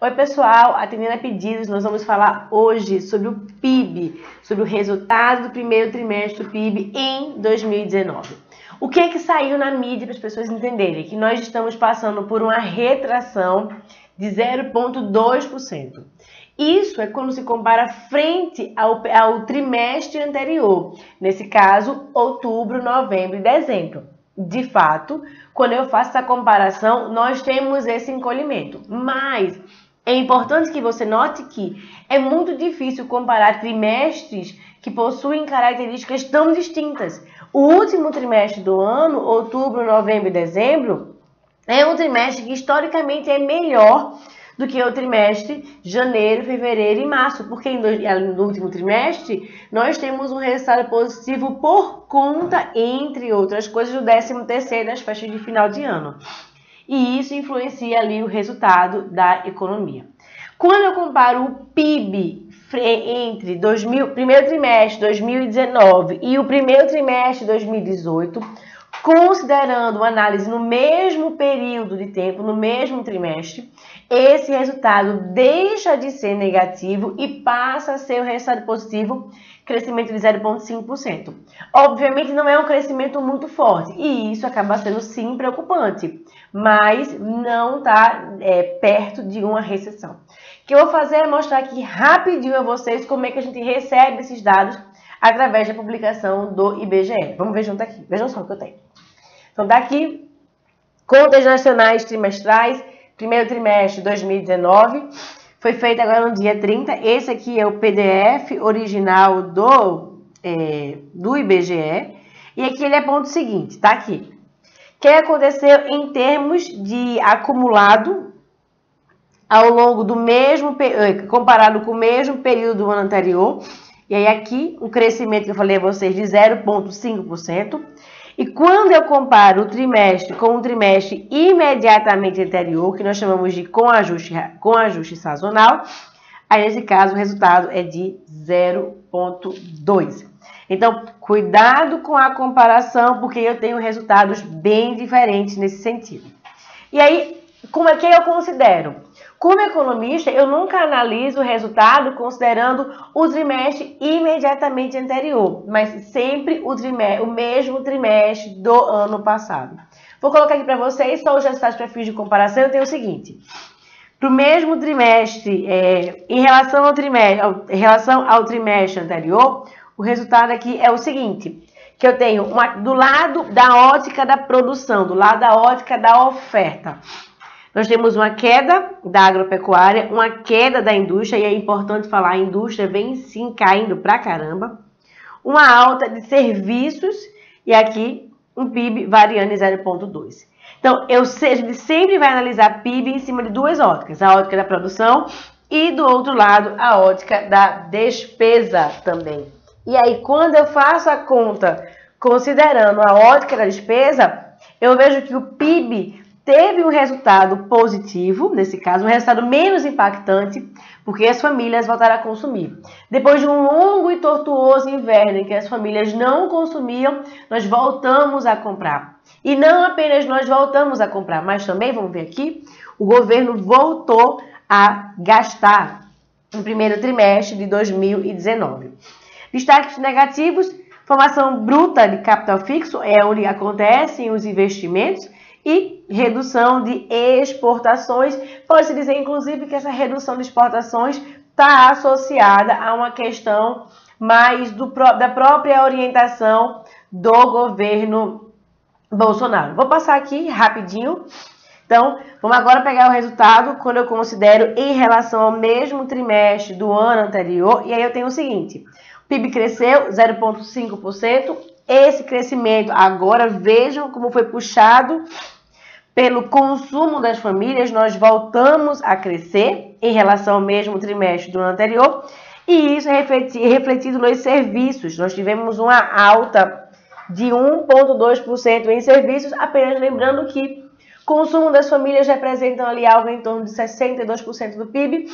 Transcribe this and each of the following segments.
Oi pessoal, atendendo a pedidos, nós vamos falar hoje sobre o PIB, sobre o resultado do primeiro trimestre do PIB em 2019. O que é que saiu na mídia para as pessoas entenderem? Que nós estamos passando por uma retração de 0,2%. Isso é quando se compara frente ao trimestre anterior, nesse caso, outubro, novembro e dezembro. De fato, quando eu faço essa comparação, nós temos esse encolhimento, mas é importante que você note que é muito difícil comparar trimestres que possuem características tão distintas. O último trimestre do ano, outubro, novembro e dezembro, é um trimestre que historicamente é melhor do que o trimestre janeiro, fevereiro e março, porque no último trimestre nós temos um resultado positivo por conta, entre outras coisas, do 13º das festas de final de ano. E isso influencia ali o resultado da economia. Quando eu comparo o PIB entre primeiro trimestre de 2019 e o primeiro trimestre de 2018, considerando uma análise no mesmo período de tempo, no mesmo trimestre, esse resultado deixa de ser negativo e passa a ser um resultado positivo, crescimento de 0,5%. Obviamente não é um crescimento muito forte e isso acaba sendo sim preocupante, mas não está perto de uma recessão. O que eu vou fazer é mostrar aqui rapidinho a vocês como é que a gente recebe esses dados através da publicação do IBGE. Vamos ver junto aqui. Vejam só o que eu tenho. Então, daqui, contas nacionais trimestrais, primeiro trimestre de 2019, foi feito agora no dia 30. Esse aqui é o PDF original do IBGE. E aqui ele aponta o seguinte, tá aqui. O que aconteceu em termos de acumulado ao longo do mesmo período, comparado com o mesmo período do ano anterior. E aí aqui, um crescimento que eu falei a vocês de 0,5%. E quando eu comparo o trimestre com o trimestre imediatamente anterior, que nós chamamos de com ajuste sazonal, aí nesse caso o resultado é de 0,2%. Então, cuidado com a comparação, porque eu tenho resultados bem diferentes nesse sentido. E aí, como é que eu considero? Como economista, eu nunca analiso o resultado considerando o trimestre imediatamente anterior, mas sempre o mesmo trimestre do ano passado. Vou colocar aqui para vocês só os resultados para fins de comparação. Eu tenho o seguinte: para o mesmo trimestre, em relação ao trimestre anterior, o resultado aqui é o seguinte, que eu tenho do lado da ótica da produção, do lado da ótica da oferta. Nós temos uma queda da agropecuária, uma queda da indústria, e é importante falar, a indústria vem sim caindo pra caramba. Uma alta de serviços, e aqui um PIB variando em 0,2. Então, a gente sempre vai analisar PIB em cima de duas óticas, a ótica da produção e, do outro lado, a ótica da despesa também. E aí, quando eu faço a conta considerando a ótica da despesa, eu vejo que o PIB teve um resultado positivo, nesse caso, um resultado menos impactante, porque as famílias voltaram a consumir. Depois de um longo e tortuoso inverno em que as famílias não consumiam, nós voltamos a comprar. E não apenas nós voltamos a comprar, mas também, vamos ver aqui, o governo voltou a gastar no primeiro trimestre de 2019. Destaques negativos: formação bruta de capital fixo, é onde acontecem os investimentos, e redução de exportações. Pode-se dizer, inclusive, que essa redução de exportações está associada a uma questão mais da própria orientação do governo Bolsonaro. Vou passar aqui rapidinho. Então, vamos agora pegar o resultado quando eu considero em relação ao mesmo trimestre do ano anterior. E aí eu tenho o seguinte: o PIB cresceu 0,5%. Esse crescimento, agora vejam como foi puxado pelo consumo das famílias, nós voltamos a crescer em relação ao mesmo trimestre do ano anterior, e isso é refletido nos serviços. Nós tivemos uma alta de 1,2% em serviços, apenas lembrando que o consumo das famílias representam ali algo em torno de 62% do PIB,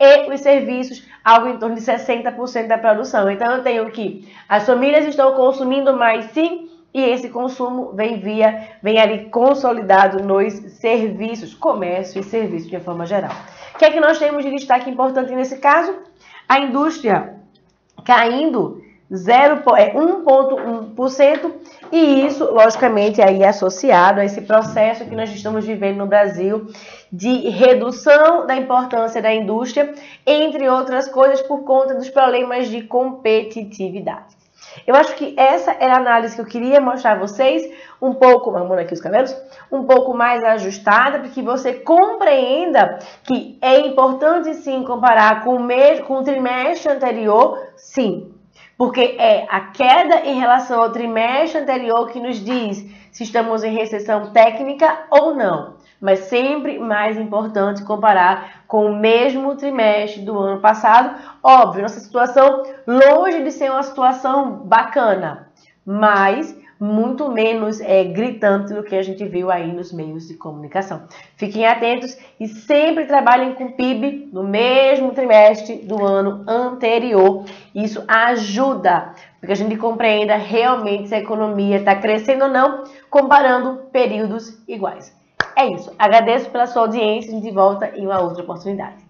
e os serviços algo em torno de 60% da produção. Então, eu tenho que as famílias estão consumindo mais sim, e esse consumo vem ali consolidado nos serviços, comércio e serviços de uma forma geral. O que é que nós temos de destaque importante nesse caso? A indústria caindo 1,1%, e isso, logicamente, aí é associado a esse processo que nós estamos vivendo no Brasil de redução da importância da indústria, entre outras coisas, por conta dos problemas de competitividade. Eu acho que essa era a análise que eu queria mostrar a vocês, um pouco, arrumando aqui os cabelos, um pouco mais ajustada, para que você compreenda que é importante sim comparar com o trimestre anterior, sim. Porque é a queda em relação ao trimestre anterior que nos diz se estamos em recessão técnica ou não. Mas sempre mais importante comparar com o mesmo trimestre do ano passado. Óbvio, nossa situação longe de ser uma situação bacana, mas muito menos gritante do que a gente viu aí nos meios de comunicação. Fiquem atentos e sempre trabalhem com PIB no mesmo trimestre do ano anterior. Isso ajuda, porque a gente compreenda realmente se a economia está crescendo ou não, comparando períodos iguais. É isso. Agradeço pela sua audiência e a gente volta em uma outra oportunidade.